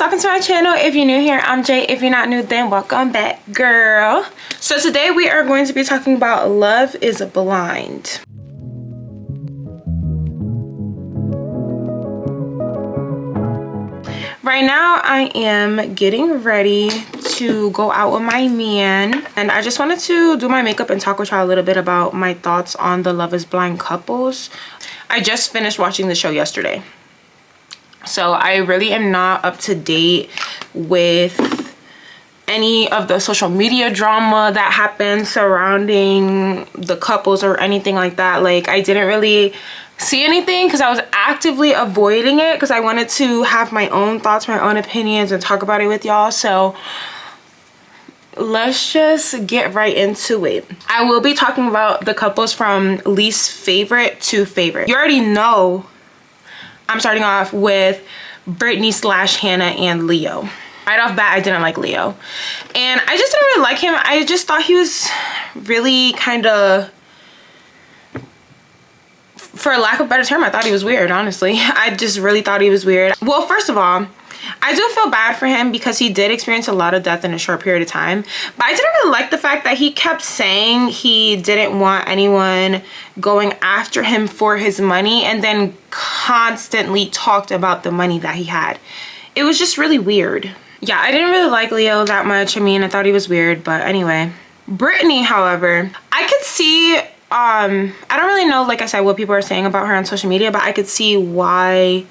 welcome to my channel. If you're new here, I'm Jay. If you're not new, then welcome back, girl. So today we are going to be talking about Love is Blind. Right now I am getting ready to go out with my man, and I just wanted to do my makeup and talk with y'all a little bit about my thoughts on the Love is Blind couples. I just finished watching the show yesterday, so I really am not up to date with any of the social media drama that happened surrounding the couples or anything like that. Like, I didn't really see anything because I was actively avoiding it because I wanted to have my own thoughts, my own opinions, and talk about it with y'all. So let's just get right into it. I will be talking about the couples from least favorite to favorite. You already know I'm starting off with Brittany / Hannah and Leo. Right off bat, I didn't like Leo, and I just didn't really like him. I just thought he was really kind of, for lack of a better term, I thought he was weird, honestly. I just really thought he was weird. Well, first of all, I do feel bad for him because he did experience a lot of death in a short period of time. But I didn't really like the fact that he kept saying he didn't want anyone going after him for his money, and then constantly talked about the money that he had. It was just really weird. Yeah, I didn't really like Leo that much. I mean, I thought he was weird, but anyway. Brittany, however, I could see, I don't really know, like I said, what people are saying about her on social media, but I could see why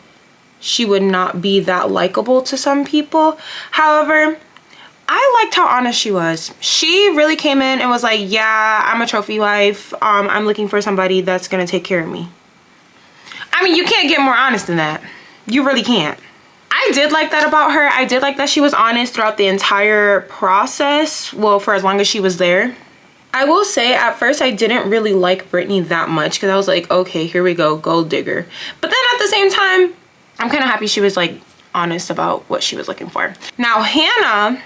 she would not be that likable to some people. However, I liked how honest she was. She really came in and was like, yeah, I'm a trophy wife. I'm looking for somebody that's gonna take care of me. I mean, you can't get more honest than that. You really can't. I did like that about her. I did like that she was honest throughout the entire process. Well, for as long as she was there. I will say, at first, I didn't really like Brittany that much because I was like, okay, here we go, gold digger. But then at the same time, I'm kind of happy she was like honest about what she was looking for. Now, Hannah,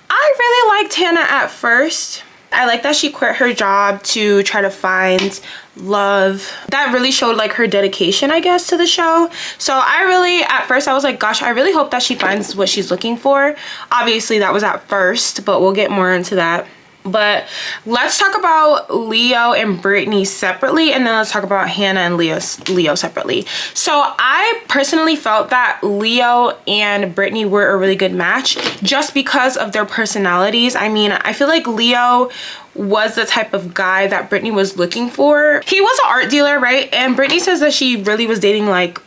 I really liked Hannah at first. I like that she quit her job to try to find love. That really showed like her dedication, I guess, to the show. So I really, at first I was like, gosh, I really hope that she finds what she's looking for. Obviously that was at first, but we'll get more into that. But let's talk about Leo and Brittany separately, and then let's talk about Hannah and Leo separately. So I personally felt that Leo and Brittany were a really good match just because of their personalities. I mean, I feel like Leo was the type of guy that Brittany was looking for. He was an art dealer, right? And Brittany says that she really was dating like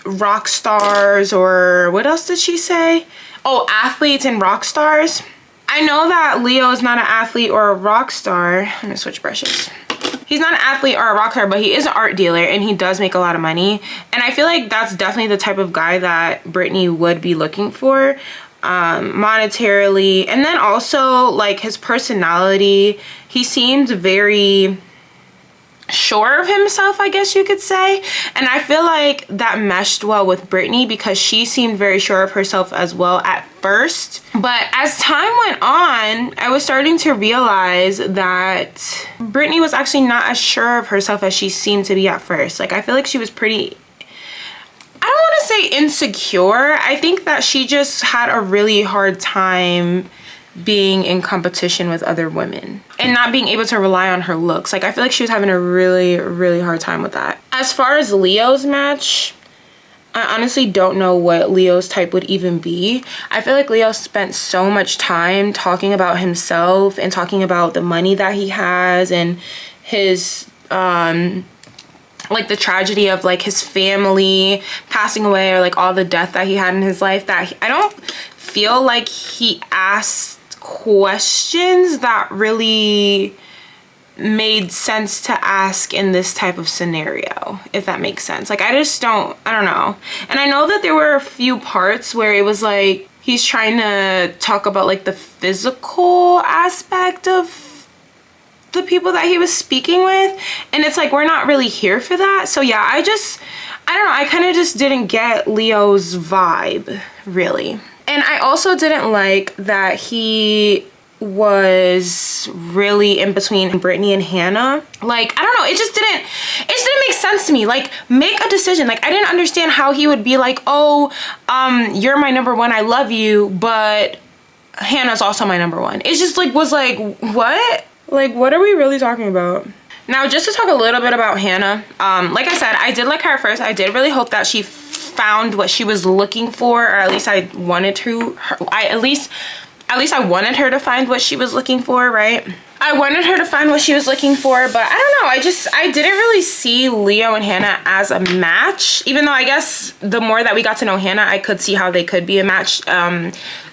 rock stars, or what else did she say? Oh, athletes and rock stars. I know that Leo is not an athlete or a rock star. Let me switch brushes. He's not an athlete or a rock star, but he is an art dealer and he does make a lot of money. And I feel like that's definitely the type of guy that Brittany would be looking for, monetarily. And then also like his personality. He seemed very sure of himself, I guess you could say, and I feel like that meshed well with Brittany because she seemed very sure of herself as well at first. But as time went on, I was starting to realize that Brittany was actually not as sure of herself as she seemed to be at first. Like, I feel like she was pretty, I don't want to say insecure. I think that she just had a really hard time being in competition with other women and not being able to rely on her looks. Like, I feel like she was having a really hard time with that. As far as Leo's match, I honestly don't know what Leo's type would even be. I feel like Leo spent so much time talking about himself and talking about the money that he has and his like the tragedy of like his family passing away, or like all the death that he had in his life, that I don't feel like he asked questions that really made sense to ask in this type of scenario, if that makes sense. Like, I don't know. And I know that there were a few parts where it was like he's trying to talk about like the physical aspect of the people that he was speaking with, and it's like, we're not really here for that. So yeah, I don't know, I kind of just didn't get Leo's vibe, really. And I also didn't like that he was really in between Brittany and Hannah. Like, I don't know, it just didn't make sense to me. Like, make a decision. Like, I didn't understand how he would be like, oh, you're my number one, I love you, but Hannah's also my number one. It just like was like, what? Like, what are we really talking about? Now, just to talk a little bit about Hannah, like I said, I did like her at first. I did really hope that she found what she was looking for, or at least I wanted to. At least I wanted her to find what she was looking for, right? I wanted her to find what she was looking for, but I don't know. I didn't really see Leo and Hannah as a match, even though I guess the more that we got to know Hannah, I could see how they could be a match,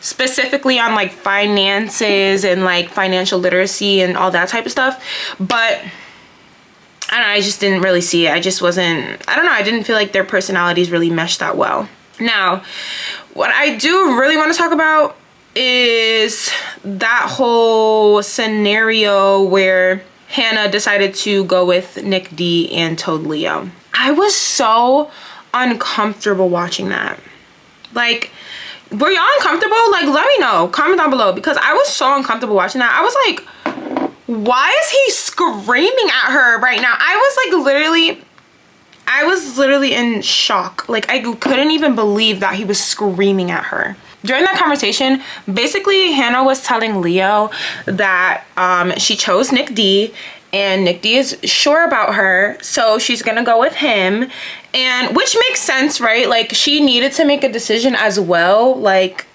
specifically on like finances and like financial literacy and all that type of stuff. But I don't know, I just didn't really see it. I just wasn't, I don't know, I didn't feel like their personalities really meshed that well. Now, what I do really want to talk about is that whole scenario where Hannah decided to go with Nick D and told Leo. I was so uncomfortable watching that. Like, were y'all uncomfortable? Like, let me know, comment down below, because I was so uncomfortable watching that. I was like, why is he screaming at her right now? I was literally in shock. Like, I couldn't even believe that he was screaming at her. During that conversation, basically Hannah was telling Leo that she chose Nick D, and Nick D is sure about her, so she's gonna go with him. And which makes sense, right? Like, she needed to make a decision as well. Like,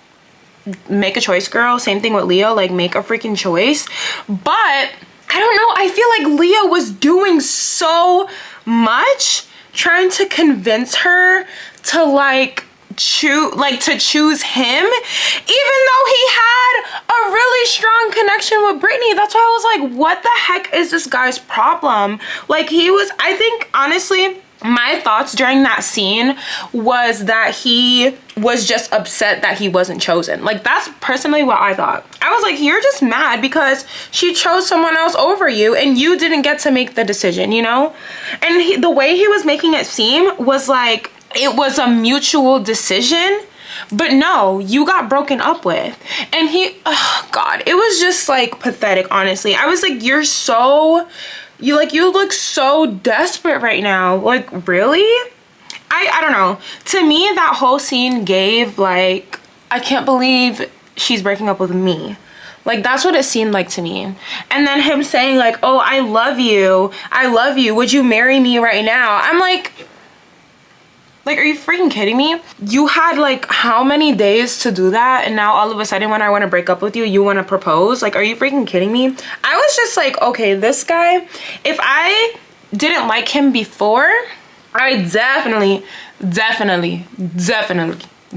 make a choice, girl. Same thing with Leo, like, make a freaking choice. But I don't know, I feel like Leo was doing so much trying to convince her to like choose him, even though he had a really strong connection with Brittany. That's why I was like, what the heck is this guy's problem? Like, I think honestly, my thoughts during that scene was that he was just upset that he wasn't chosen. Like, that's personally what I thought. I was like, you're just mad because she chose someone else over you and you didn't get to make the decision, you know? And the way he was making it seem was like it was a mutual decision, but no, you got broken up with. And oh God, it was just like pathetic, honestly. I was like, you look so desperate right now. Like, really? I don't know. To me, that whole scene gave like, I can't believe she's breaking up with me. Like, that's what it seemed like to me. And then him saying like, oh, I love you, would you marry me right now? I'm like, are you freaking kidding me? You had like how many days to do that, and now all of a sudden when I want to break up with you, you want to propose? Like, are you freaking kidding me? I was just like, okay, this guy, if I didn't like him before, I definitely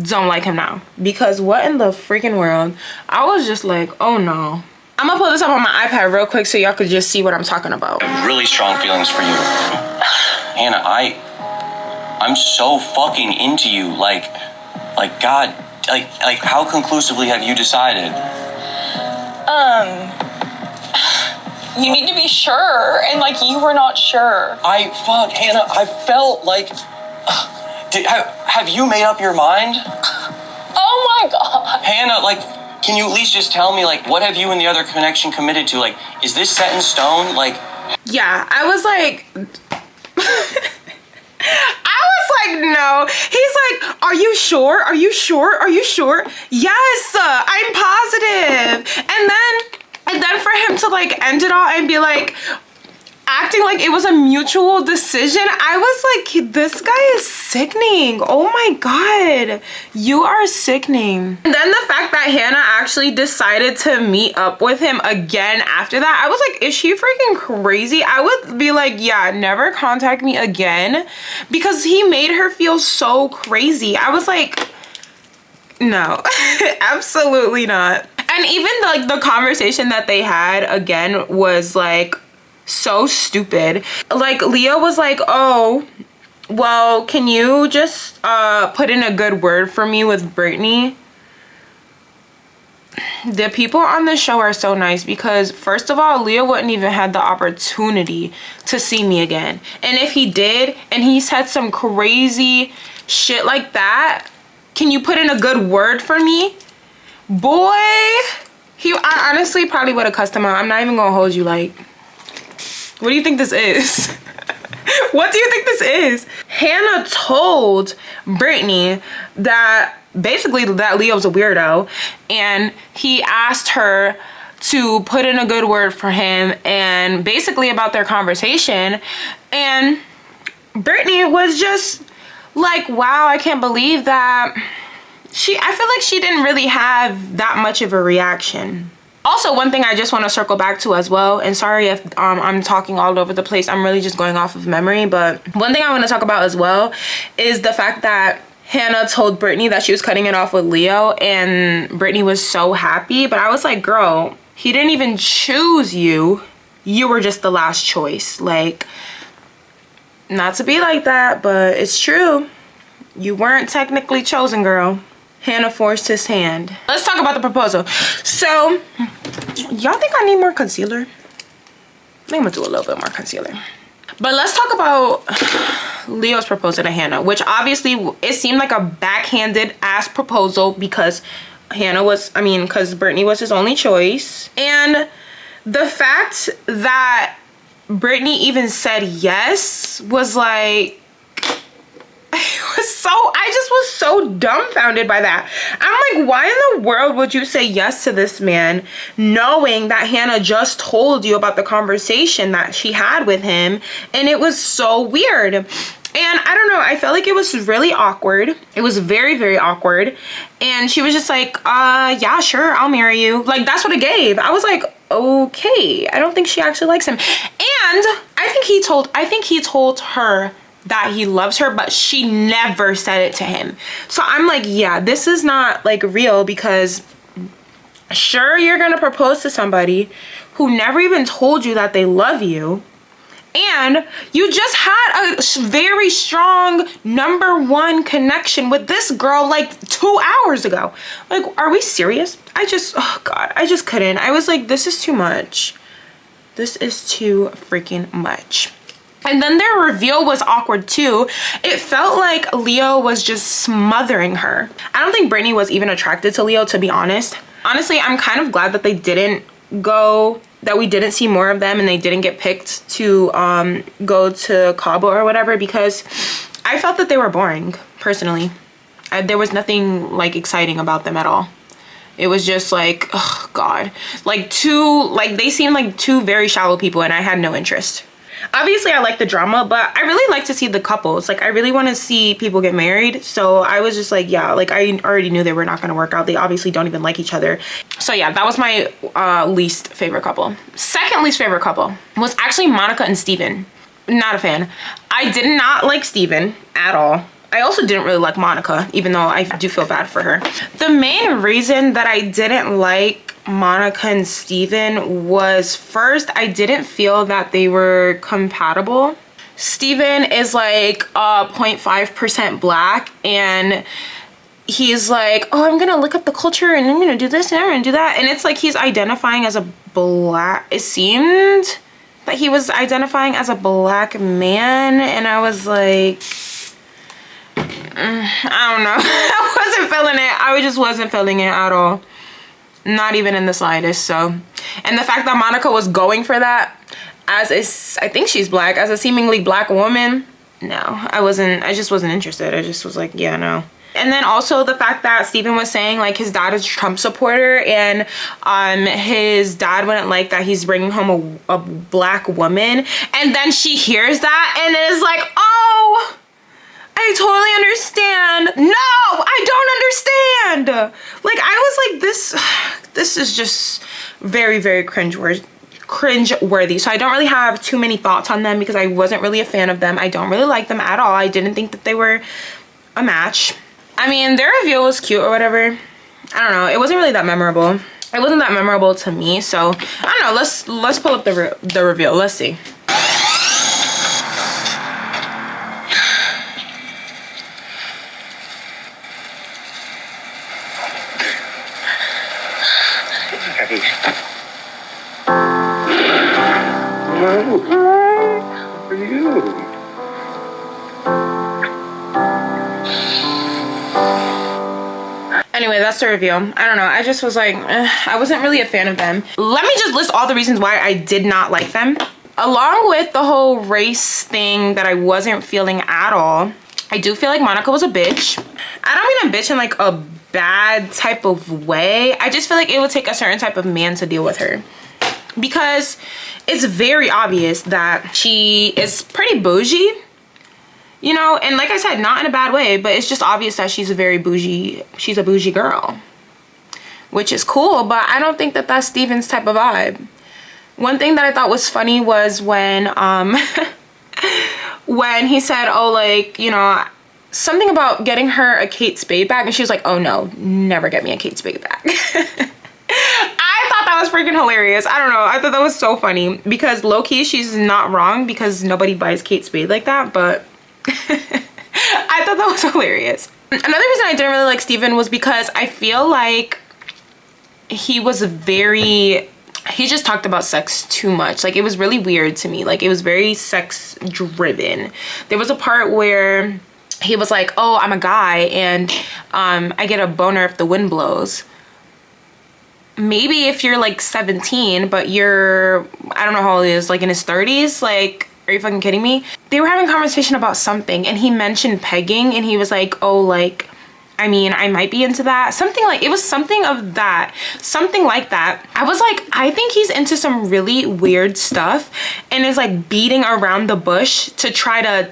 don't like him now. Because what in the freaking world? I was just like, oh no. I'm gonna pull this up on my iPad real quick so y'all could just see what I'm talking about. I have really strong feelings for you. Hannah, I'm so fucking into you. Like God, like how conclusively have you decided? You need to be sure, and like you were not sure. Hannah, I felt like, have you made up your mind? Oh my God. Hannah, like, can you at least just tell me, like, what have you and the other connection committed to? Like, is this set in stone? Like, yeah, I was like, no. He's like, are you sure? Are you sure? Are you sure? Yes, I'm positive. And then for him to like end it all and be like acting like it was a mutual decision, I was like, this guy is sickening. Oh my God, you are sickening. And then the fact that Hannah actually decided to meet up with him again after that, I was like, is she freaking crazy? I would be like, yeah, never contact me again, because he made her feel so crazy. I was like, no, absolutely not. And even like the conversation that they had again was like so stupid. Like, Leo was like, oh, well, can you just put in a good word for me with Brittany? The people on the show are so nice, because first of all, Leo wouldn't even had the opportunity to see me again. And if he did, and he said some crazy shit like that, can you put in a good word for me? Boy, I honestly probably would have cussed him out. I'm not even gonna hold you. Like, what do you think this is? What do you think this is? Hannah told Brittany that basically that Leo's a weirdo, and he asked her to put in a good word for him and basically about their conversation. And Brittany was just like, wow, I can't believe that. I feel like she didn't really have that much of a reaction. Also, one thing I just want to circle back to as well, and sorry if I'm talking all over the place, I'm really just going off of memory, but one thing I want to talk about as well is the fact that Hannah told Brittany that she was cutting it off with Leo, and Brittany was so happy, but I was like, girl, he didn't even choose you. You were just the last choice. Like, not to be like that, but it's true. You weren't technically chosen, girl. Hannah forced his hand. Let's talk about the proposal. So, y'all think I need more concealer? I think I'm gonna do a little bit more concealer. But let's talk about Leo's proposal to Hannah, which obviously it seemed like a backhanded ass proposal because because Brittany was his only choice. And the fact that Brittany even said yes was like, I just was so dumbfounded by that. I'm like, why in the world would you say yes to this man knowing that Hannah just told you about the conversation that she had with him? And it was so weird. And I don't know, I felt like it was really awkward. It was very, very awkward. And she was just like, yeah, sure, I'll marry you. Like, that's what it gave. I was like, okay, I don't think she actually likes him. And I think he told her that he loves her, but she never said it to him. So I'm like, yeah, this is not like real, because sure, you're gonna propose to somebody who never even told you that they love you, and you just had a very strong #1 connection with this girl like 2 hours ago. Like, are we serious? Oh God, I just couldn't. I was like, this is too much. This is too freaking much. And then their reveal was awkward too. It felt like Leo was just smothering her. I don't think Brittany was even attracted to Leo, to be honest. Honestly, I'm kind of glad that we didn't see more of them and they didn't get picked to go to Cabo or whatever, because I felt that they were boring, personally. There was nothing like exciting about them at all. It was just like, oh God. They seemed like two very shallow people, and I had no interest. Obviously, I like the drama, but I really like to see the couples. Like, I really want to see people get married. So I was just like, yeah, like I already knew they were not going to work out. They obviously don't even like each other. So yeah, that was my least favorite couple. Second least favorite couple was actually Monica and Steven. Not a fan. I did not like Steven at all. I also didn't really like Monica, even though I do feel bad for her. The main reason that I didn't like Monica and Steven was, first, I didn't feel that they were compatible. Steven is like 0.5% black, and he's like, oh, I'm gonna look up the culture and I'm gonna do this and I'm gonna do that. And it's like he's identifying as a black, it seemed that he was identifying as a black man, and I was like, I don't know. I wasn't feeling it. I just wasn't feeling it at all. Not even in the slightest. So, and the fact that Monica was going for that I think she's black, as a seemingly black woman, no, I just wasn't interested. I just was like, yeah, no. And then also the fact that Steven was saying like his dad is a Trump supporter, and his dad wouldn't like that he's bringing home a black woman, and then she hears that and is like, oh, I totally understand. No, I don't understand. Like, I was like, this is just very, very cringeworthy. So I don't really have too many thoughts on them because I wasn't really a fan of them. I don't really like them at all. I didn't think that they were a match. I mean, their reveal was cute or whatever. I don't know. It wasn't really that memorable. It wasn't that memorable to me. So I don't know. Let's pull up the reveal. Let's see. How are you? Anyway, that's the review. I don't know. I just was like, I wasn't really a fan of them. Let me just list all the reasons why I did not like them. Along with the whole race thing that I wasn't feeling at all, I do feel like Monica was a bitch. I don't mean a bitch in like a bad type of way. I just feel like it would take a certain type of man to deal with her. Because it's very obvious that she is pretty bougie. You know, and like I said, not in a bad way, but it's just obvious that she's a very bougie, she's a bougie girl. Which is cool, but I don't think that that's Steven's type of vibe. One thing that I thought was funny was when when he said, oh, like, you know, something about getting her a Kate Spade bag, and she was like, oh no, never get me a Kate Spade bag. I thought that was freaking hilarious. I don't know, I thought that was so funny, because low-key she's not wrong, because nobody buys Kate Spade like that, but I thought that was hilarious. Another reason I didn't really like Steven was because I feel like he just talked about sex too much. Like, it was really weird to me. Like, it was very sex driven. There was a part where he was like, oh, I'm a guy and I get a boner if the wind blows. Maybe if you're like 17, but you're, I don't know how old he is, like in his 30s, like, are you fucking kidding me? They were having a conversation about something and he mentioned pegging and he was like, oh, like, I mean, I might be into that. Something like, it was something of that, something like that. I was like, I think he's into some really weird stuff and is like beating around the bush to try to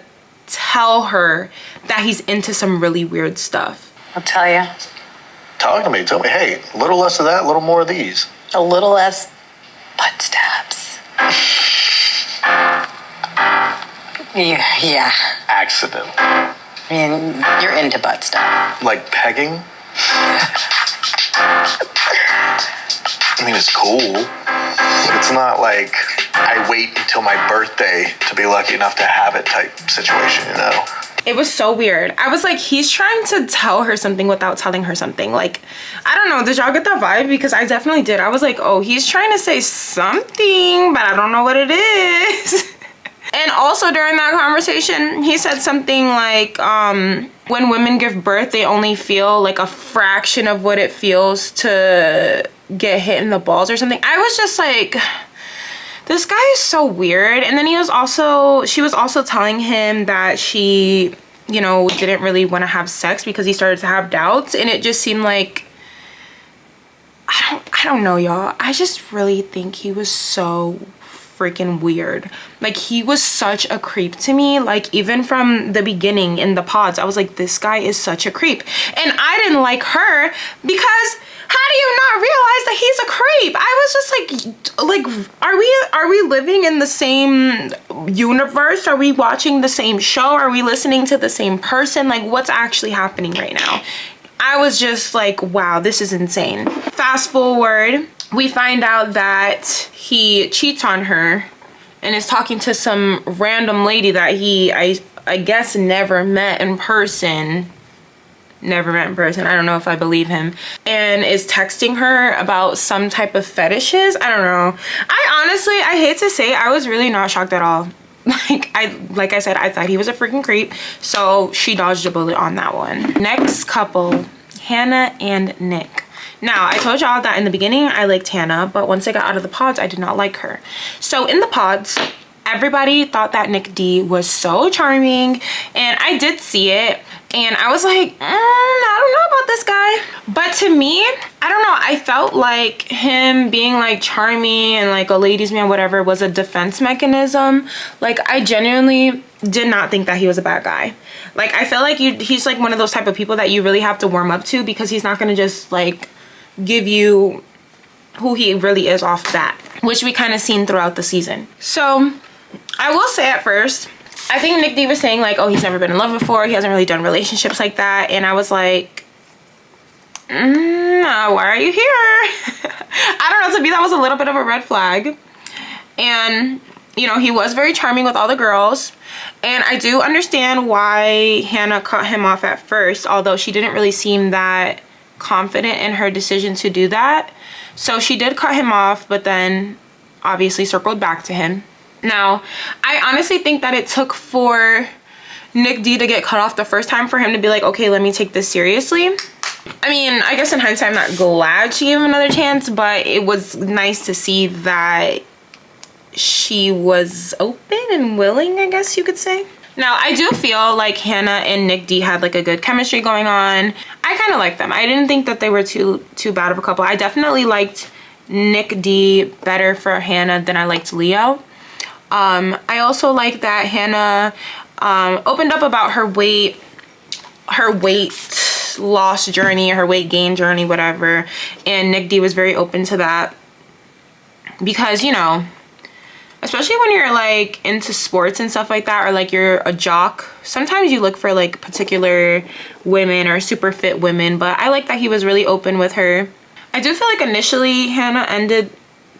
tell her that he's into some really weird stuff. I'll tell you. Talk to me. Tell me, hey, a little less of that, a little more of these. A little less butt stabs. Yeah. Accident. I mean, you're into butt stuff. Like pegging? I mean, it's cool, but it's not like I wait until my birthday to be lucky enough to have it type situation, you know? It was so weird. I was like, he's trying to tell her something without telling her something. Like, I don't know, did y'all get that vibe? Because I definitely did. I was like, oh, he's trying to say something, but I don't know what it is. And also during that conversation, he said something like, when women give birth, they only feel like a fraction of what it feels to get hit in the balls or something. I was just like, this guy is so weird. And then she was also telling him that she, you know, didn't really want to have sex because he started to have doubts. And it just seemed like, I don't know, y'all. I just really think he was so freaking weird. Like, he was such a creep to me. Like, even from the beginning in the pods, I was like, this guy is such a creep. And I didn't like her because how do you not realize that he's a creep? I was just like, are we living in the same universe? Are we watching the same show? Are we listening to the same person? Like, what's actually happening right now? I was just like, wow, this is insane. Fast forward, we find out that he cheats on her and is talking to some random lady that he, I guess, never met in person. Never met in person. I don't know if I believe him. And is texting her about some type of fetishes. I don't know. I hate to say, I was really not shocked at all. Like I said, I thought he was a freaking creep. So she dodged a bullet on that one. Next couple, Hannah and Nick. Now, I told y'all that in the beginning I liked Hannah, but once I got out of the pods, I did not like her. So in the pods, everybody thought that Nick D was so charming, and I did see it, and I was like, I don't know about this guy. But to me, I don't know, I felt like him being like charming and like a ladies' man, whatever, was a defense mechanism. Like, I genuinely did not think that he was a bad guy. Like, I feel like he's like one of those type of people that you really have to warm up to, because he's not gonna just like give you who he really is off bat, which we kind of seen throughout the season. So I will say, at first, I think Nick D was saying like, oh, he's never been in love before, he hasn't really done relationships like that, and I was like, why are you here? I don't know, to me that was a little bit of a red flag. And you know, he was very charming with all the girls, and I do understand why Hannah cut him off at first, although she didn't really seem that confident in her decision to do that. So she did cut him off, but then obviously circled back to him. Now, I honestly think that it took for Nick D to get cut off the first time for him to be like, okay, let me take this seriously. I mean, I guess in hindsight, I'm not glad she gave him another chance, but it was nice to see that she was open and willing, I guess you could say. Now, I do feel like Hannah and Nick D had like a good chemistry going on. I kind of liked them. I didn't think that they were too bad of a couple. I definitely liked Nick D better for Hannah than I liked Leo. I also like that Hannah opened up about her weight loss journey, her weight gain journey, whatever. And Nick D was very open to that because, you know, especially when you're like into sports and stuff like that, or like you're a jock, sometimes you look for like particular women or super fit women, but I like that he was really open with her. I do feel like initially Hannah ended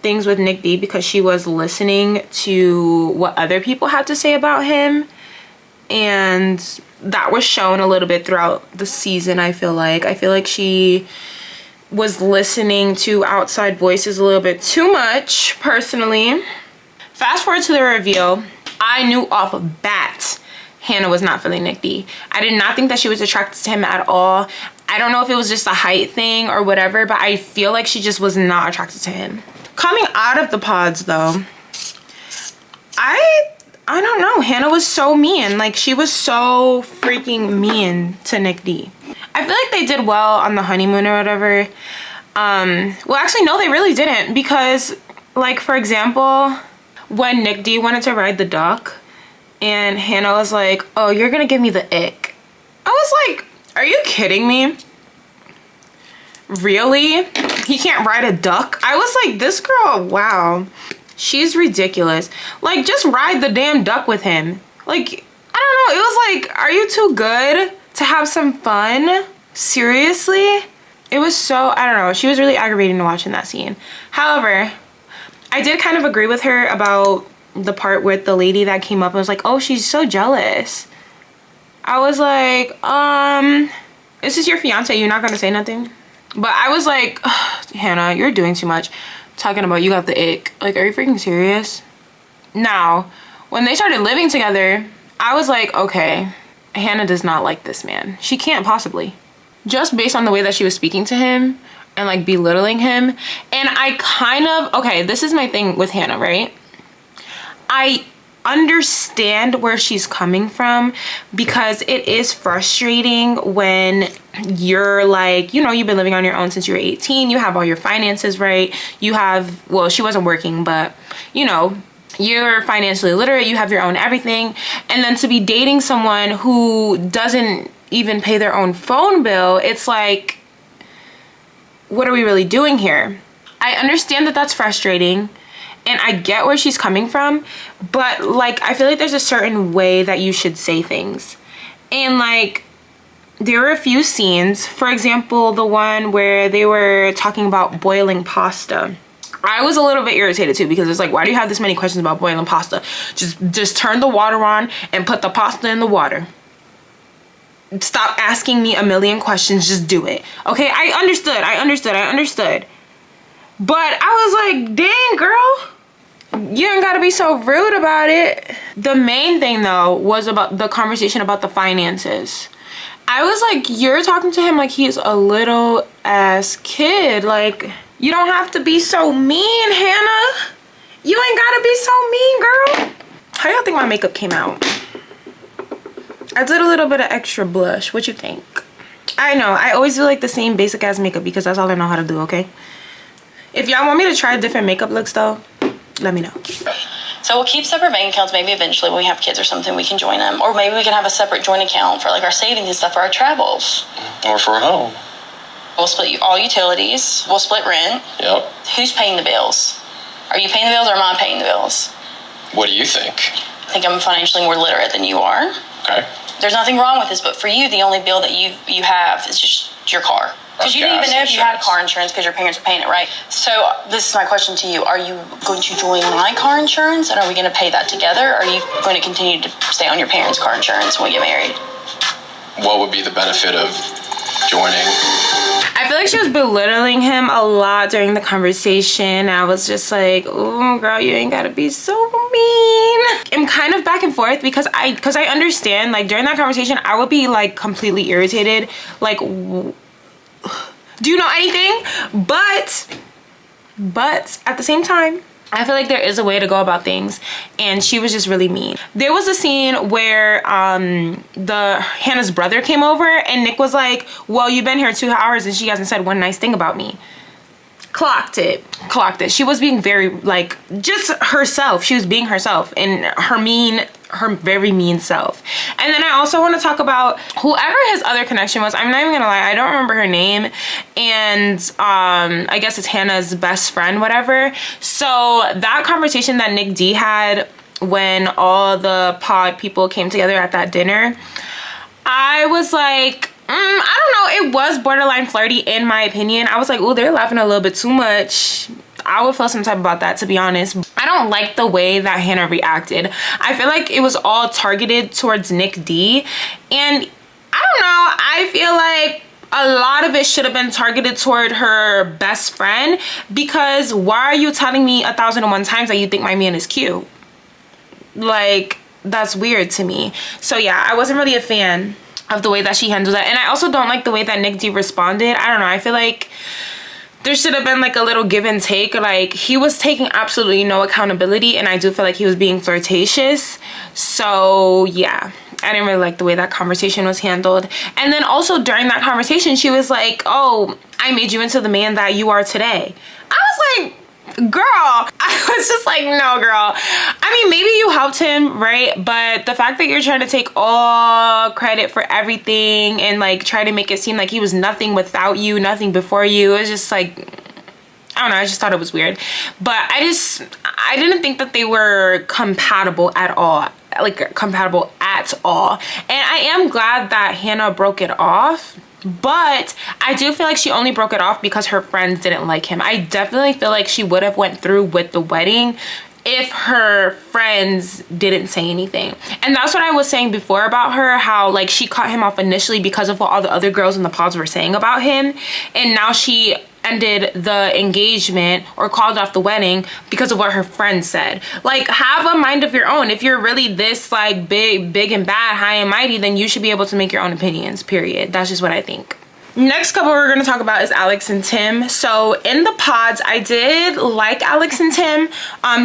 things with Nick D because she was listening to what other people had to say about him, and that was shown a little bit throughout the season. I feel like she was listening to outside voices a little bit too much, personally. Fast forward to the reveal, I knew off of bat Hannah was not feeling Nick D. I did not think that she was attracted to him at all. I don't know if it was just a height thing or whatever, but I feel like she just was not attracted to him. Coming out of the pods though, I don't know, Hannah was so mean. Like, she was so freaking mean to Nick D. I feel like they did well on the honeymoon or whatever. Well, actually, no, they really didn't, because, like, for example, when Nick D wanted to ride the duck and Hannah was like, oh, you're gonna give me the ick. I was like, are you kidding me? Really? He can't ride a duck? I was like, this girl, wow. She's ridiculous. Like, just ride the damn duck with him. Like, I don't know. It was like, are you too good to have some fun? Seriously? It was so, I don't know. She was really aggravating to watch in that scene. However, I did kind of agree with her about the part with the lady that came up and was like, oh, she's so jealous. I was like, this is your fiance. You're not going to say nothing? But I was like, Hannah, you're doing too much. Talking about you got the ick. Like, are you freaking serious? Now, when they started living together, I was like, okay, Hannah does not like this man. She can't possibly. Just based on the way that she was speaking to him and like belittling him. And I kind of, okay, this is my thing with Hannah, right? I understand where she's coming from, because it is frustrating when you're like, you know, you've been living on your own since you were 18, you have all your finances right, you have, well, she wasn't working, but you know, you're financially literate, you have your own everything, and then to be dating someone who doesn't even pay their own phone bill, it's like, what are we really doing here? I understand that that's frustrating, and I get where she's coming from, but like, I feel like there's a certain way that you should say things. And like, there were a few scenes, for example, the one where they were talking about boiling pasta. I was a little bit irritated too, because it's like, why do you have this many questions about boiling pasta? Just turn the water on and put the pasta in the water. Stop asking me a million questions, just do it. Okay, I understood. But I was like, dang, girl, you ain't gotta be so rude about it. The main thing though was about the conversation about the finances. I was like, you're talking to him like he's a little ass kid. Like, you don't have to be so mean, Hannah. You ain't gotta be so mean, girl. How y'all think my makeup came out? I did a little bit of extra blush. What you think? I know, I always do like the same basic ass makeup because that's all I know how to do, okay? If y'all want me to try different makeup looks though, let me know. So we'll keep separate bank accounts. Maybe eventually when we have kids or something, we can join them. Or maybe we can have a separate joint account for like our savings and stuff for our travels. Or for a home. We'll split all utilities. We'll split rent. Yep. Who's paying the bills? Are you paying the bills or am I paying the bills? What do you think? I think I'm financially more literate than you are. Okay. There's nothing wrong with this, but for you, the only bill that you have is just your car. Because you didn't even know if you had car insurance because your parents were paying it, right? So this is my question to you. Are you going to join my car insurance, and are we going to pay that together? Or are you going to continue to stay on your parents' car insurance when we get married? What would be the benefit of joining? I feel like she was belittling him a lot during the conversation. I was just like, oh girl, you ain't gotta be so mean. I'm kind of back and forth because I understand, like, during that conversation I would be like completely irritated, like, do you know anything? But at the same time, I feel like there is a way to go about things, and she was just really mean. There was a scene where Hannah's brother came over, and Nick was like, well, you've been here 2 hours and she hasn't said one nice thing about me. Clocked it. She was being very, like, just herself. She was being herself and her very mean self. And then I also want to talk about whoever his other connection was. I'm not even gonna lie, I don't remember her name, and I guess it's Hannah's best friend, whatever. So that conversation that Nick D had when all the pod people came together at that dinner, I was like, I don't know, it was borderline flirty in my opinion. I was like, oh, they're laughing a little bit too much. I would feel some type about that, to be honest. I don't like the way that Hannah reacted. I feel like it was all targeted towards Nick D. And I don't know, I feel like a lot of it should have been targeted toward her best friend, because why are you telling me 1,001 times that you think my man is cute? Like, that's weird to me. So yeah, I wasn't really a fan of the way that she handled that. And I also don't like the way that Nick D responded. I don't know, I feel like there should have been like a little give and take. Like, he was taking absolutely no accountability, and I do feel like he was being flirtatious. So yeah, I didn't really like the way that conversation was handled. And then also during that conversation, she was like, oh, I made you into the man that you are today. I was like, girl, I was just like, no, girl. I mean, maybe you helped him, right? But the fact that you're trying to take all credit for everything and like try to make it seem like he was nothing without you, nothing before you, it's just like, I don't know, I just thought it was weird. But I didn't think that they were compatible at all. Like, compatible at all. And I am glad that Hannah broke it off. But I do feel like she only broke it off because her friends didn't like him. I definitely feel like she would have went through with the wedding if her friends didn't say anything. And that's what I was saying before about her, how like she cut him off initially because of what all the other girls in the pods were saying about him, and now she ended the engagement or called off the wedding because of what her friends said. Like, have a mind of your own. If you're really this like big and bad, high and mighty, then you should be able to make your own opinions, period. That's just what I think. Next couple we're going to talk about is Alex and Tim. So in the pods, I did like Alex and Tim.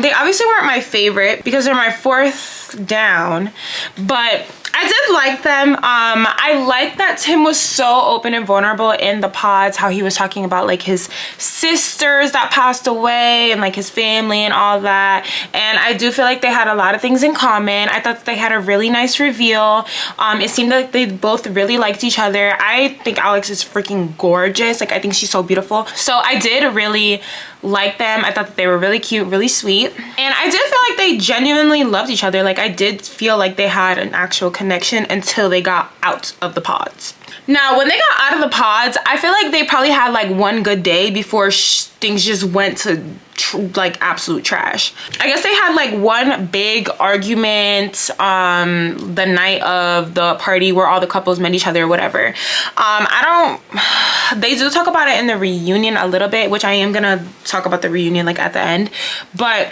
They obviously weren't my favorite because they're my fourth down, but I did like them. I like that Tim was so open and vulnerable in the pods, how he was talking about like his sisters that passed away and like his family and all that. And I do feel like they had a lot of things in common. I thought they had a really nice reveal. It seemed like they both really liked each other. I think Alex is freaking gorgeous. Like, I think she's so beautiful. So I did really like them. I thought that they were really cute, really sweet. And I did feel like they genuinely loved each other. Like, I did feel like they had an actual connection until they got out of the pods. Now, when they got out of the pods, I feel like they probably had like one good day before things just went to like absolute trash. I guess they had like one big argument the night of the party where all the couples met each other or whatever. They do talk about it in the reunion a little bit, which I am gonna talk about the reunion like at the end, but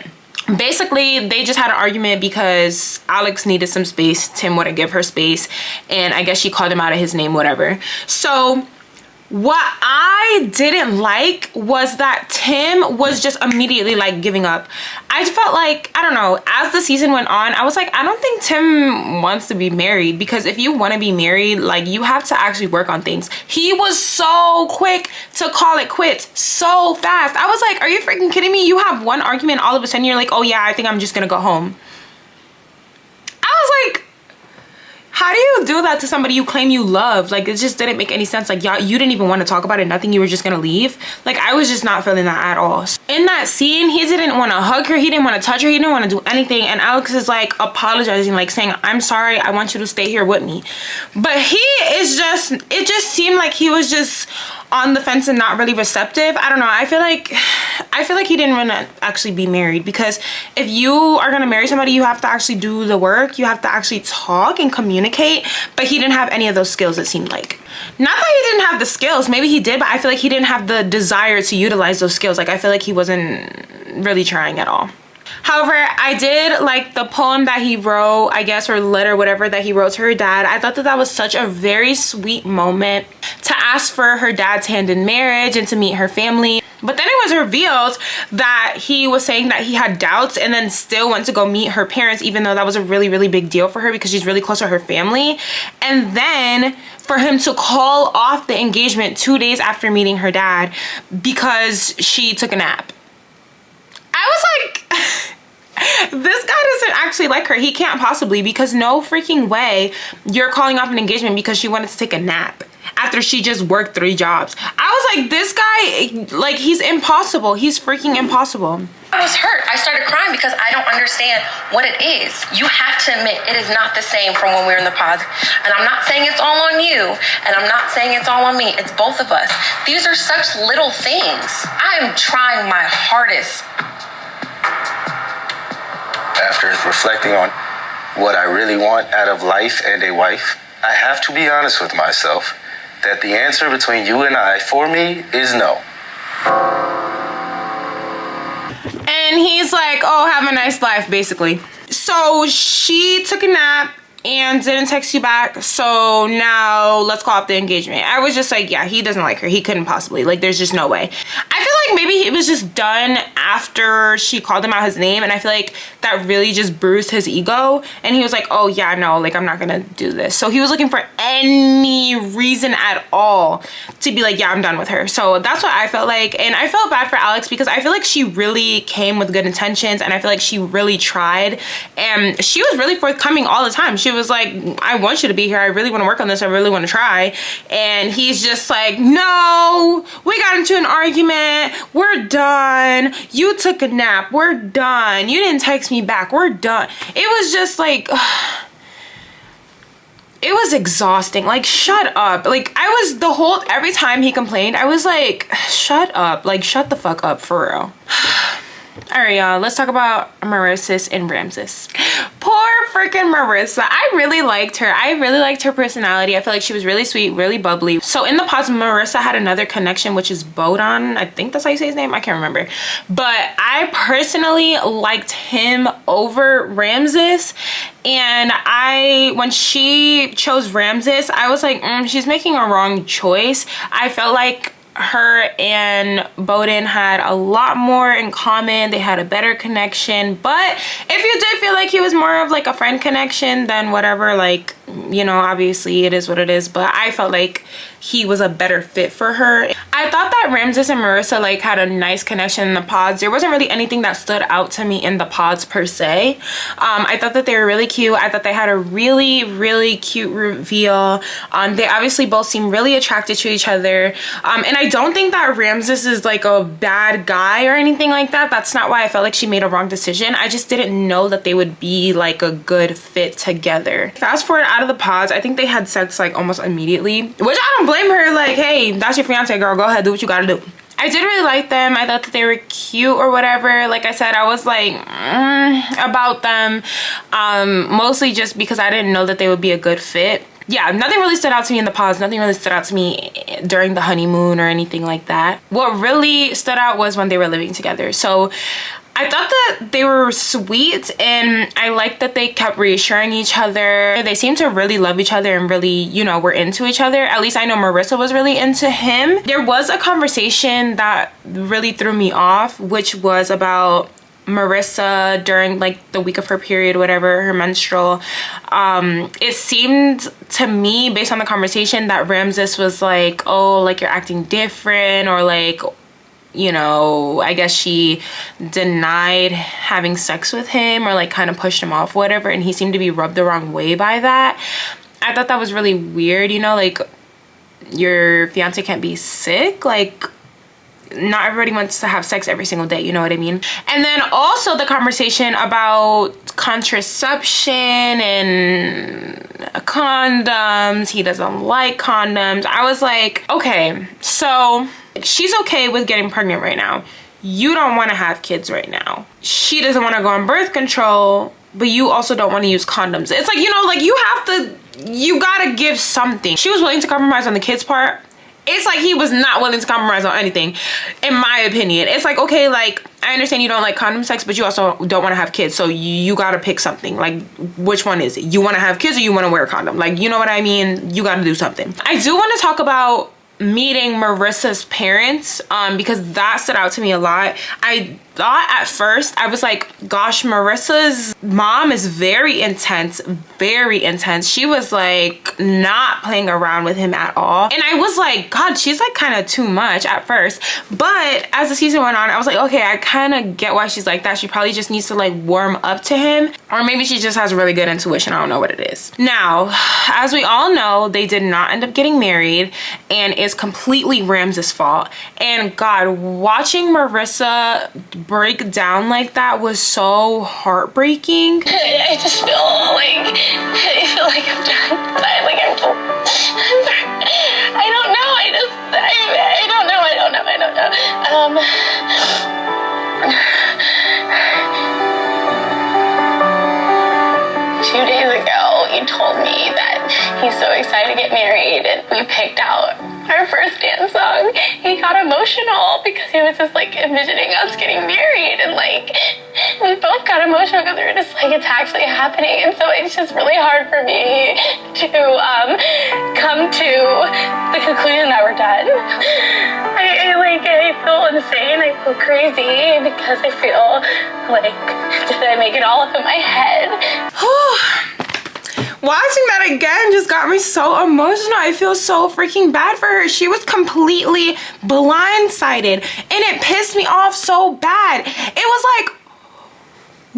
basically they just had an argument because Alex needed some space, Tim wouldn't give her space, and I guess she called him out of his name, whatever. So what I didn't like was that Tim was just immediately like giving up. I felt like, I don't know, as the season went on, I was like, I don't think Tim wants to be married, because if you want to be married, like, you have to actually work on things. He was so quick to call it quits so fast. I was like, are you freaking kidding me? You have one argument, all of a sudden you're like, oh yeah, I think I'm just gonna go home. I was like, how do you do that to somebody you claim you love? Like, it just didn't make any sense. Like, y'all, you didn't even want to talk about it, nothing, you were just gonna leave. Like, I was just not feeling that at all. In that scene, he didn't want to hug her, he didn't want to touch her, he didn't want to do anything, and Alex is like apologizing, like saying, I'm sorry, I want you to stay here with me. But he is just, it just seemed like he was just on the fence and not really receptive. I don't know, I feel like he didn't want to actually be married, because if you are gonna marry somebody, you have to actually do the work, you have to actually talk and communicate. But he didn't have any of those skills, it seemed like. Not that he didn't have the skills, maybe he did, but I feel like he didn't have the desire to utilize those skills. Like, I feel like he wasn't really trying at all. However, I did like the poem that he wrote, I guess, or letter, whatever, that he wrote to her dad. I thought that that was such a very sweet moment to ask for her dad's hand in marriage and to meet her family. But then it was revealed that he was saying that he had doubts and then still went to go meet her parents, even though that was a really, really big deal for her because she's really close to her family. And then for him to call off the engagement 2 days after meeting her dad because she took a nap. I was like, this guy doesn't actually like her. He can't possibly, because no freaking way you're calling off an engagement because she wanted to take a nap after she just worked 3 jobs. I was like, this guy, like, he's impossible. He's freaking impossible. I was hurt. I started crying because I don't understand what it is. You have to admit it is not the same from when we were in the pods. And I'm not saying it's all on you, and I'm not saying it's all on me. It's both of us. These are such little things. I am trying my hardest. After reflecting on what I really want out of life and a wife, I have to be honest with myself that the answer between you and I, for me, is no. And he's like, oh, have a nice life, basically. So she took a nap and didn't text you back, so now let's call off the engagement. I was just like, yeah, he doesn't like her. He couldn't possibly. Like, there's just no way. I feel like maybe it was just done after she called him out his name, and I feel like that really just bruised his ego, and he was like, oh yeah, no, like, I'm not gonna do this. So he was looking for any reason at all to be like, yeah, I'm done with her. So that's what I felt like. And I felt bad for Alex because I feel like she really came with good intentions, and I feel like she really tried, and she was really forthcoming all the time. She was like, I want you to be here. I really want to work on this. I really want to try. And he's just like, no, we got into an argument. We're done. You took a nap. We're done. You didn't text me back. We're done. It was just like, it was exhausting. Like, shut up. Like, every time he complained, I was like, shut up. Like, shut the fuck up, for real. All right, y'all, let's talk about Marissus and Ramses. Poor freaking Marissa. I really liked her. I really liked her personality. I feel like she was really sweet, really bubbly. So in the pods, Marissa had another connection, which is Bodon. I think that's how you say his name. I can't remember. But I personally liked him over Ramses. And when she chose Ramses, I was like, she's making a wrong choice. I felt like her and Bodon had a lot more in common. They had a better connection. But if you did feel like he was more of like a friend connection, then whatever, like, you know, obviously it is what it is. But I felt like he was a better fit for her. I thought that Ramses and Marissa like had a nice connection in the pods. There wasn't really anything that stood out to me in the pods per se. I thought that they were really cute. I thought they had a really, really cute reveal. They obviously both seem really attracted to each other. And I don't think that Ramses is like a bad guy or anything like that. That's not why I felt like she made a wrong decision. I just didn't know that they would be like a good fit together. Fast forward out of the pods, I think they had sex like almost immediately, which I don't blame her. Like, hey, that's your fiance, girl. Go ahead, do what you gotta do. I did really like them. I thought that they were cute or whatever. Like I said, I was like about them, mostly just because I didn't know that they would be a good fit. Yeah, nothing really stood out to me in the pods. Nothing really stood out to me during the honeymoon or anything like that. What really stood out was when they were living together. So I thought that they were sweet, and I liked that they kept reassuring each other. They seemed to really love each other and really, you know, were into each other. At least I know Marissa was really into him. There was a conversation that really threw me off, which was about Marissa during like the week of her period, whatever, her menstrual. It seemed to me, based on the conversation, that Ramses was like, oh, like, you're acting different, or like, you know, I guess she denied having sex with him or like kind of pushed him off, whatever, and he seemed to be rubbed the wrong way by that. I thought that was really weird, you know, like, your fiance can't be sick. Like, not everybody wants to have sex every single day, you know what I mean? And then also the conversation about contraception and condoms. He doesn't like condoms. I was like, okay, so she's okay with getting pregnant right now. You don't want to have kids right now. She doesn't want to go on birth control, but you also don't want to use condoms. It's like, you know, like, you gotta give something. She was willing to compromise on the kids part it's like he was not willing to compromise on anything, in my opinion. It's like, okay, like, I understand you don't like condom sex, but you also don't want to have kids, so you gotta pick something. Like, which one is it? You want to have kids or you want to wear a condom? Like, you know what I mean? You gotta do something. I do want to talk about meeting Marissa's parents, because that stood out to me a lot. I thought at first, I was like, gosh, Marissa's mom is very intense, very intense. She was like not playing around with him at all. And I was like, God, she's like kind of too much at first. But as the season went on, I was like, okay, I kind of get why she's like that. She probably just needs to like warm up to him, or maybe she just has really good intuition. I don't know what it is. Now, as we all know, they did not end up getting married, and it's completely Rams's fault. And God, watching Marissa break down like that was so heartbreaking. I just feel like I'm done. Like I'm sorry. I don't know. I don't know. Two days ago, he told me that he's so excited to get married, and we picked out our first dance song. He got emotional because he was just like envisioning us getting married, and like we both got emotional because we were just like, it's actually happening. And so it's just really hard for me to come to the conclusion that we're done. I feel insane. I feel crazy because I feel like, did I make it all up in my head? Watching that again just got me so emotional. I feel so freaking bad for her. She was completely blindsided, and it pissed me off so bad. It was like,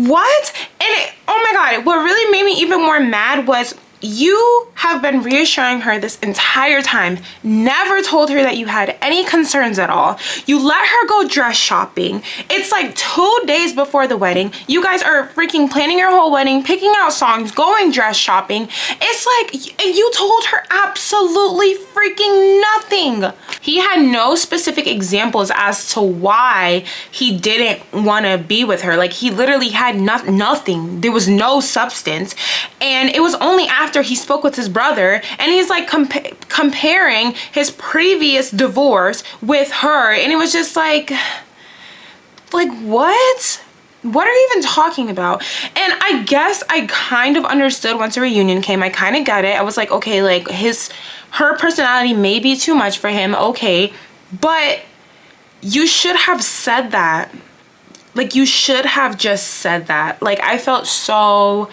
what? And oh my God, what really made me even more mad was, you have been reassuring her this entire time, never told her that you had any concerns at all. You let her go dress shopping. It's like 2 days before the wedding. You guys are freaking planning your whole wedding, picking out songs, going dress shopping. It's like, and you told her absolutely freaking nothing. He had no specific examples as to why he didn't want to be with her. Like, he literally had nothing. There was no substance. And it was only after he spoke with his brother, and he's like comparing his previous divorce with her, and it was just like what are you even talking about? And I guess I kind of understood once a reunion came. I kind of got it. I was like, okay, like her personality may be too much for him, okay, but you should have said that. Like, you should have just said that. Like, I felt so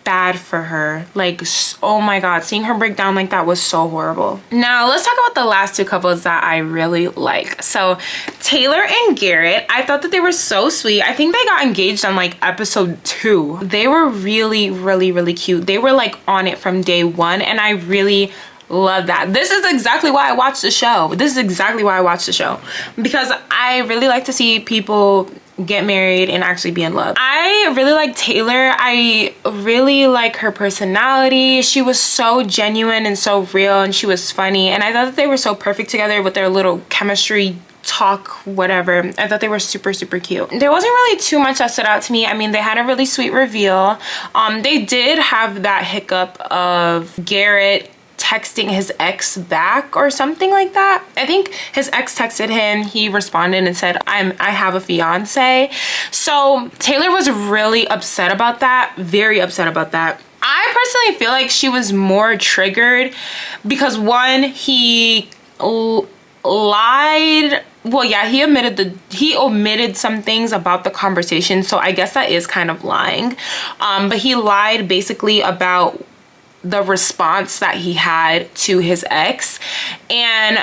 bad for her. Like, oh my God, seeing her break down like that was so horrible. Now let's talk about the last two couples that I really like. So Taylor and Garrett, I thought that they were so sweet. I think they got engaged on like episode 2. They were really, really, really cute. They were like on it from day one, and I really love that. This is exactly why I watched the show. Because I really like to see people get married and actually be in love. I really like Taylor. I really like her personality. She was so genuine and so real, and she was funny, and I thought that they were so perfect together with their little chemistry talk, whatever. I thought they were super, super cute. There wasn't really too much that stood out to me. I mean, they had a really sweet reveal. They did have that hiccup of Garrett texting his ex back or something like that. I think his ex texted him, he responded and said, I have a fiance. So Taylor was really upset about that, very upset about that. I personally feel like she was more triggered because, one, he lied. Well, yeah, he omitted some things about the conversation, so I guess that is kind of lying. But he lied basically about the response that he had to his ex, and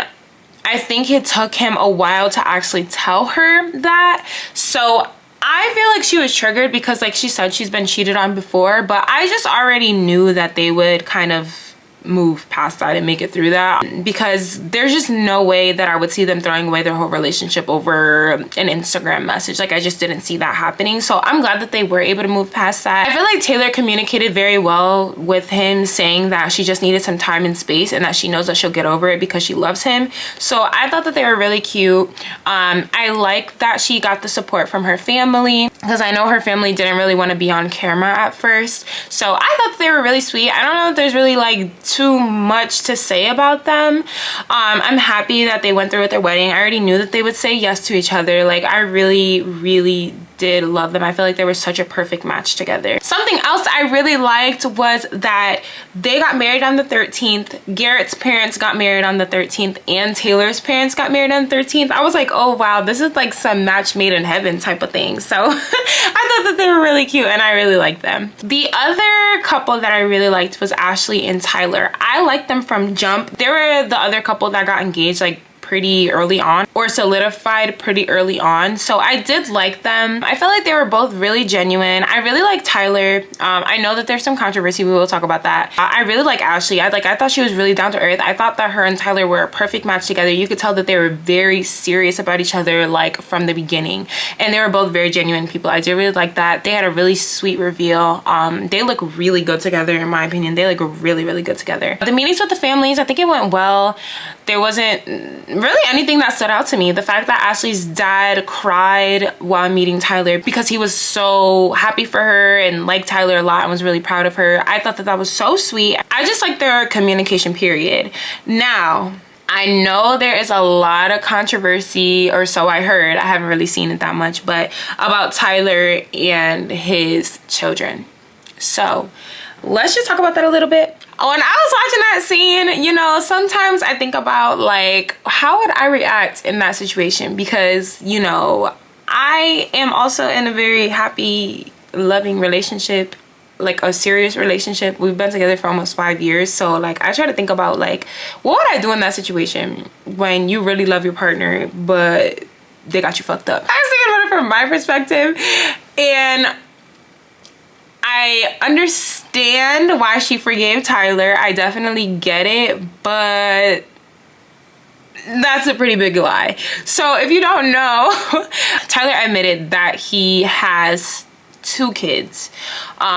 I think it took him a while to actually tell her that. So I feel like she was triggered because, like she said, she's been cheated on before, but I just already knew that they would kind of move past that and make it through that, because there's just no way that I would see them throwing away their whole relationship over an Instagram message. Like, I just didn't see that happening. So I'm glad that they were able to move past that. I feel like Taylor communicated very well with him, saying that she just needed some time and space, and that she knows that she'll get over it because she loves him. So I thought that they were really cute. I like that she got the support from her family, because I know her family didn't really want to be on camera at first. So I thought that they were really sweet. I don't know if there's really like too much to say about them. I'm happy that they went through with their wedding. I already knew that they would say yes to each other. Like, I really did love them. I feel like they were such a perfect match together. Something else I really liked was that they got married on the 13th. Garrett's parents got married on the 13th, and Taylor's parents got married on the 13th. I was like, oh wow, this is like some match made in heaven type of thing. So I thought that they were really cute, and I really liked them. The other couple that I really liked was Ashley and Tyler. I liked them from jump. They were the other couple that got engaged like pretty early on, or solidified pretty early on, so I did like them. I felt like they were both really genuine. I really like Tyler. I know that there's some controversy, we will talk about that. I really like Ashley. I thought she was really down to earth. I thought that her and Tyler were a perfect match together. You could tell that they were very serious about each other, like from the beginning, and they were both very genuine people. I did really like that. They had a really sweet reveal. They look really good together, in my opinion. They look really good together. The meetings with the families, I think it went well. There wasn't really anything that stood out to me. The fact that Ashley's dad cried while meeting Tyler because he was so happy for her and liked Tyler a lot and was really proud of her. I thought that that was so sweet. I just like their communication, period. Now, I know there is a lot of controversy, or so I heard. I haven't really seen it that much, but about Tyler and his children. So let's just talk about that a little bit. When I was watching that scene, you know, sometimes I think about like, how would I react in that situation? Because, you know, I am also in a very happy, loving relationship, like a serious relationship. We've been together for almost 5 years. So like, I try to think about like, what would I do in that situation when you really love your partner, but they got you fucked up? I was thinking about it from my perspective, and I understand why she forgave Tyler. I definitely get it, but that's a pretty big lie. So if you don't know, Tyler admitted that he has 2 kids.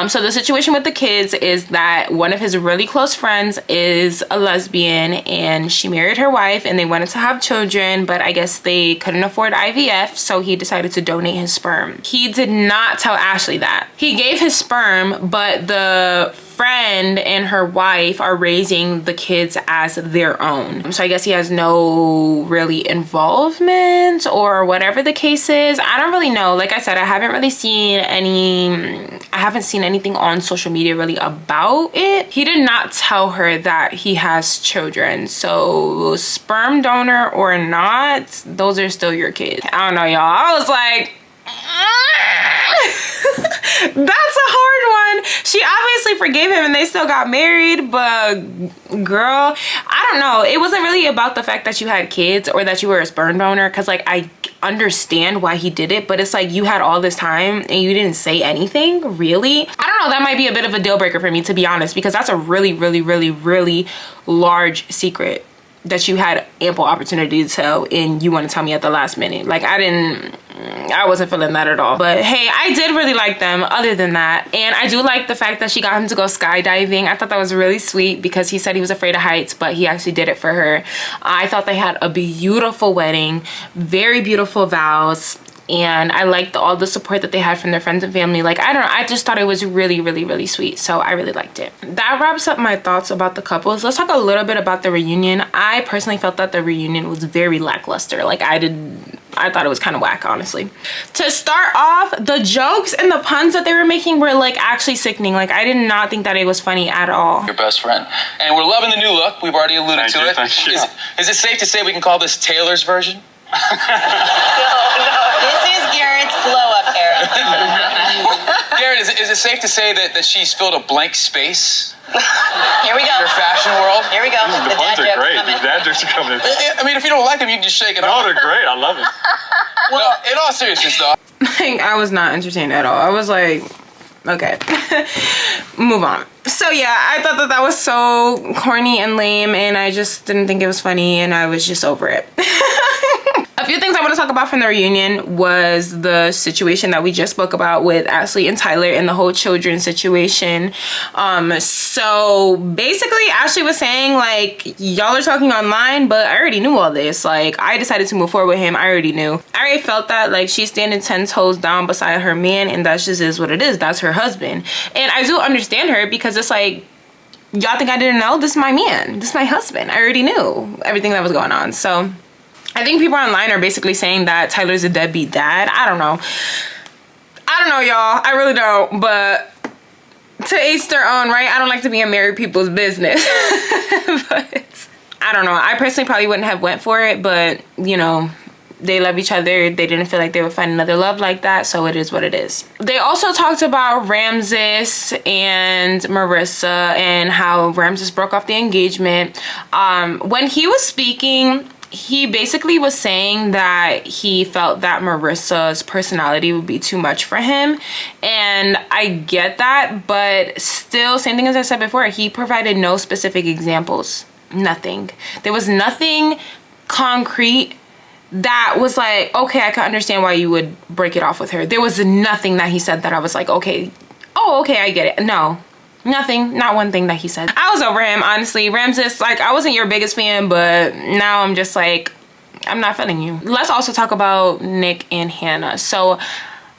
So the situation with the kids is that one of his really close friends is a lesbian, and she married her wife and they wanted to have children, but I guess they couldn't afford IVF, so he decided to donate his sperm. He did not tell Ashley that. He gave his sperm, but the friend and her wife are raising the kids as their own. So I guess he has no really involvement, or whatever the case is. I don't really know. Like I said, I haven't really seen anything on social media really about it. He did not tell her that he has children. So sperm donor or not, those are still your kids. I don't know, y'all. I was like, that's a hard one. She obviously forgave him and they still got married, but girl, I don't know. It wasn't really about the fact that you had kids or that you were a sperm donor, because like, I understand why he did it, but it's like, you had all this time and you didn't say anything, really? I don't know. That might be a bit of a deal breaker for me, to be honest, because that's a really large secret that you had ample opportunity to tell, and you want to tell me at the last minute. Like, I wasn't feeling that at all. But hey, I did really like them other than that. And I do like the fact that she got him to go skydiving. I thought that was really sweet, because he said he was afraid of heights, but he actually did it for her. I thought they had a beautiful wedding, very beautiful vows. And I liked all the support that they had from their friends and family. Like, I don't know, I just thought it was really sweet. So I really liked it. That wraps up my thoughts about the couples. Let's talk a little bit about the reunion. I personally felt that the reunion was very lackluster. Like, I thought it was kind of whack, honestly. To start off, the jokes and the puns that they were making were like actually sickening. Like, I did not think that it was funny at all. Your best friend. And we're loving the new look. We've already alluded to it. Thank you. Is it safe to say we can call this Taylor's version? No. This is Garrett's glow up era. Garrett, is it safe to say that she's filled a blank space? Here we go. Your fashion world? Here we go. The puns are great. The dad jokes are coming. I mean, if you don't like them, you can just shake it off. No, they're great. I love it. Well, in all seriousness, though. I was not entertained at all. I was like, okay, move on. So yeah, I thought that was so corny and lame, and I just didn't think it was funny, and I was just over it. A few things I want to talk about from the reunion was the situation that we just spoke about with Ashley and Tyler and the whole children situation. So basically Ashley was saying like, y'all are talking online, but I already knew all this. Like, I decided to move forward with him. I already knew. I already felt that like she's standing 10 toes down beside her man, and that just is what it is. That's her husband. And I do understand her, because it's like, y'all think I didn't know? This is my man. This is my husband. I already knew everything that was going on. So I think people online are basically saying that Tyler's a deadbeat dad. I don't know. I don't know, y'all. I really don't. But to each their own, right? I don't like to be in married people's business. But I don't know. I personally probably wouldn't have went for it. But, you know, they love each other. They didn't feel like they would find another love like that. So it is what it is. They also talked about Ramses and Marissa and how Ramses broke off the engagement. When he was speaking, he basically was saying that he felt that Marissa's personality would be too much for him. And I get that, but still, same thing as I said before, he provided no specific examples. Nothing. There was nothing concrete that was like, okay, I can understand why you would break it off with her. There was nothing that he said that I was like, okay, okay, I get it. No. Nothing, not one thing that he said. I was over him, honestly. Ramses, like, I wasn't your biggest fan, but now I'm just like, I'm not feeling you. Let's also talk about Nick and Hannah. So,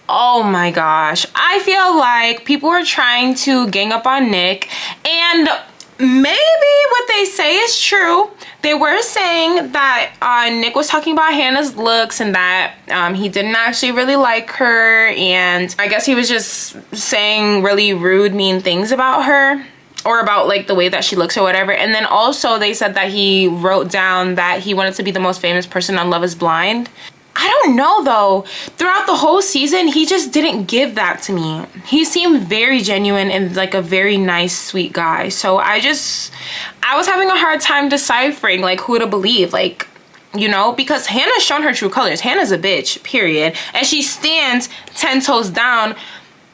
oh my gosh. I feel like people are trying to gang up on Nick, and maybe what they say is true. They were saying that Nick was talking about Hannah's looks and that he didn't actually really like her, and I guess he was just saying really rude, mean things about her, or about like the way that she looks or whatever. And then also they said that he wrote down that he wanted to be the most famous person on Love is Blind. I don't know though. Throughout the whole season, he just didn't give that to me. He seemed very genuine and like a very nice, sweet guy. So I was having a hard time deciphering like who to believe, like, you know, because Hannah's shown her true colors. Hannah's a bitch, period. And she stands 10 toes down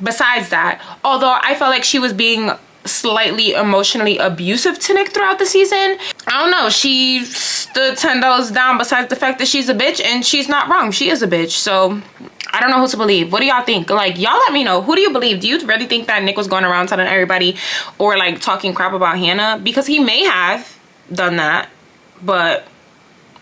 besides that. Although I felt like she was being slightly emotionally abusive to Nick throughout the season. I don't know, she stood 10 toes down besides the fact that she's a bitch, and she's not wrong. She is a bitch. So I don't know who to believe. What do y'all think? Like, y'all let me know. Who do you believe? Do you really think that Nick was going around telling everybody or like talking crap about Hannah? Because he may have done that, but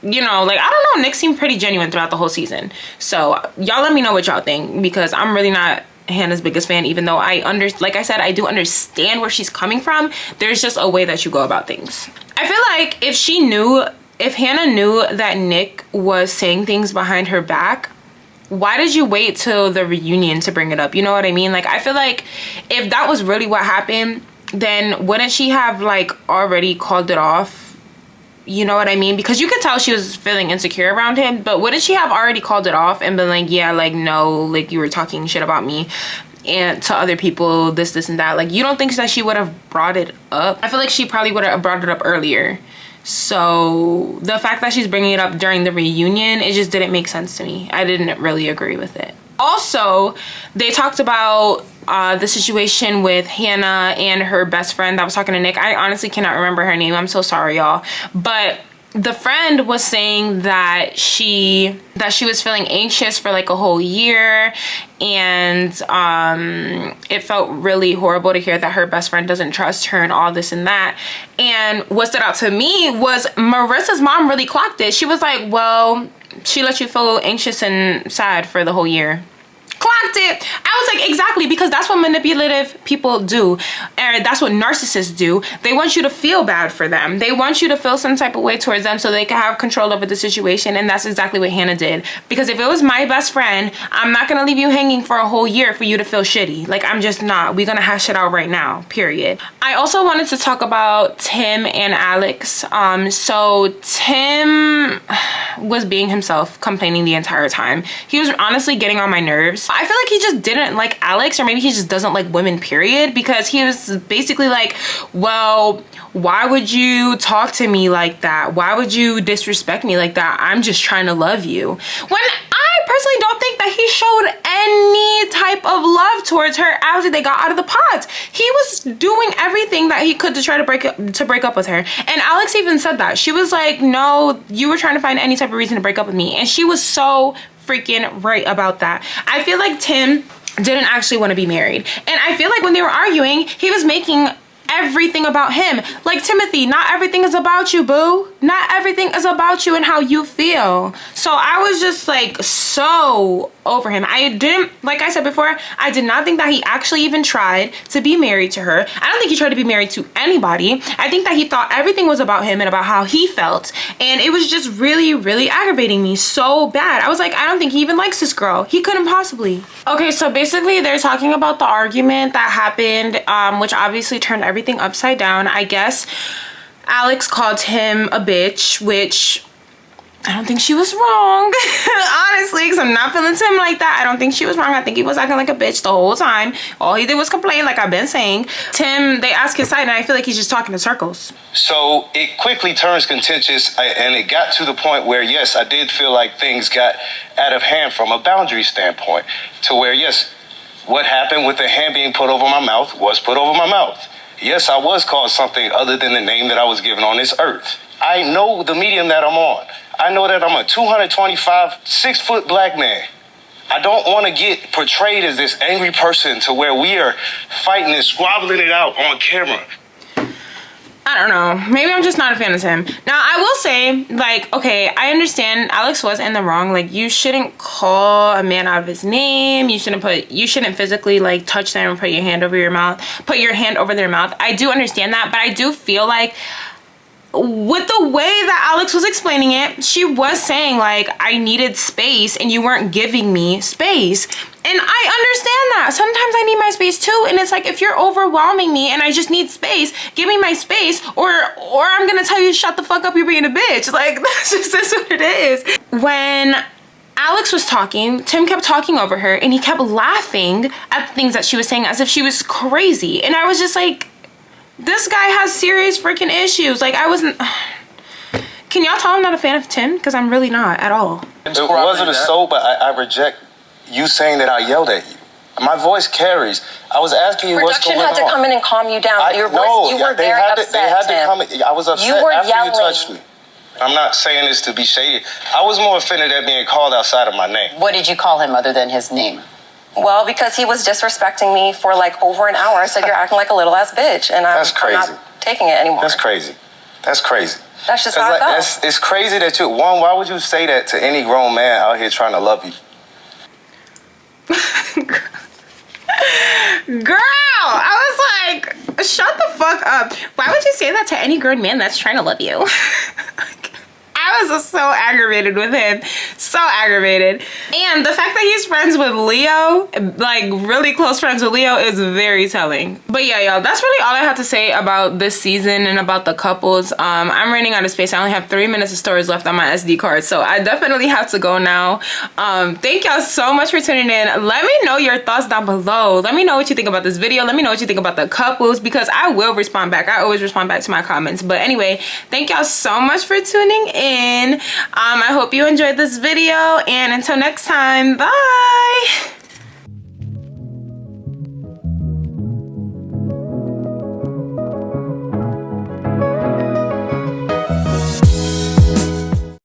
you know, like, I don't know. Nick seemed pretty genuine throughout the whole season. So y'all let me know what y'all think, because I'm really not Hannah's biggest fan, even though like I said, I do understand where she's coming from. There's just a way that you go about things. I feel like if Hannah knew that Nick was saying things behind her back, why did you wait till the reunion to bring it up? You know what I mean? Like, I feel like if that was really what happened, then wouldn't she have like already called it off? You know what I mean? Because you could tell she was feeling insecure around him, but wouldn't she have already called it off and been like, yeah, like, no, like, you were talking shit about me and to other people, this and that. Like, you don't think that she would have brought it up? I feel like she probably would have brought it up earlier. So the fact that she's bringing it up during the reunion, it just didn't make sense to me. I didn't really agree with it. Also, they talked about the situation with Hannah and her best friend that was talking to Nick. I honestly cannot remember her name. I'm so sorry, y'all. But the friend was saying that she was feeling anxious for like a whole year, and it felt really horrible to hear that her best friend doesn't trust her and all this and that. And what stood out to me was Marissa's mom really clocked it. She was like, well, she let you feel anxious and sad for the whole year. Clocked it. I was like, exactly, because that's what manipulative people do, and that's what narcissists do. They want you to feel bad for them. They want you to feel some type of way towards them so they can have control over the situation. And that's exactly what Hannah did. Because if it was my best friend, I'm not gonna leave you hanging for a whole year for you to feel shitty. Like, I'm just not. We're gonna hash it out right now, period. I also wanted to talk about Tim and Alex. So Tim was being himself, complaining the entire time. He was honestly getting on my nerves. I feel like he just didn't like Alex, or maybe he just doesn't like women, period, because he was basically like, well, why would you talk to me like that? Why would you disrespect me like that? I'm just trying to love you. When I personally don't think that he showed any type of love towards her after they got out of the pods. He was doing everything that he could to try to break up with her. And Alex even said that. She was like, no, you were trying to find any type of reason to break up with me. And she was so freaking right about that. I feel like Tim didn't actually want to be married. And I feel like when they were arguing, he was making everything about him. Like, Timothy, not everything is about you, boo. Not everything is about you and how you feel. So I was just like so over him. I didn't, like I said before, I did not think that he actually even tried to be married to her. I don't think he tried to be married to anybody. I think that he thought everything was about him and about how he felt. And it was just really, really aggravating me so bad. I was like, I don't think he even likes this girl. He couldn't possibly. Okay, so basically they're talking about the argument that happened, which obviously turned everything upside down. I guess Alex called him a bitch, which I don't think she was wrong. Honestly, because I'm not feeling Tim like that. I don't think she was wrong. I think he was acting like a bitch the whole time. All he did was complain, like I've been saying. Tim, they ask his side, and I feel like he's just talking in circles. So it quickly turns contentious, and it got to the point where, yes, I did feel like things got out of hand from a boundary standpoint, to where, yes, what happened with the hand being put over my mouth was put over my mouth. Yes, I was called something other than the name that I was given on this earth. I know the medium that I'm on. I know that I'm a 225, 6-foot black man. I don't want to get portrayed as this angry person to where we are fighting and squabbling it out on camera. I don't know. Maybe I'm just not a fan of him. Now, I will say, like, okay, I understand Alex was in the wrong. Like, you shouldn't call a man out of his name. You shouldn't physically, like, touch them and put your hand over your mouth. Put your hand over their mouth. I do understand that, but I do feel like with the way that Alex was explaining it, she was saying, like, I needed space and you weren't giving me space. And I understand that. Sometimes I need my space too. And it's like, if you're overwhelming me and I just need space, give me my space, or I'm gonna tell you, shut the fuck up, you're being a bitch. Like, that's just what it is. When Alex was talking, Tim kept talking over her and he kept laughing at the things that she was saying as if she was crazy. And I was just like, this guy has serious freaking issues. Like, I wasn't... Can y'all tell I'm not a fan of Tim? Because I'm really not at all. It wasn't a soul, but I reject you saying that I yelled at you. My voice carries. I was asking you what's going on. Production had to come in and calm you down. You were very upset, Tim. I was upset you were after yelling. you touched me. I'm not saying this to be shady. I was more offended at being called outside of my name. What did you call him other than his name? Well, because he was disrespecting me for like over an hour. I said, you're acting like a little ass bitch. And That's crazy. I'm not taking it anymore. That's crazy. That's crazy. That's just how I felt. It's crazy that why would you say that to any grown man out here trying to love you? Girl, I was like, shut the fuck up. Why would you say that to any grown man that's trying to love you? I was so aggravated with him. So aggravated. And the fact that he's friends with Leo, like really close friends with Leo, is very telling. But yeah, y'all, that's really all I have to say about this season and about the couples. I'm running out of space. I only have 3 minutes of storage left on my SD card, so I definitely have to go now. Thank y'all so much for tuning in. Let me know your thoughts down below. Let me know what you think about this video. Let me know what you think about the couples, because I will respond back. I always respond back to my comments. But anyway, thank y'all so much for tuning in. I hope you enjoyed this video, and until next time, bye.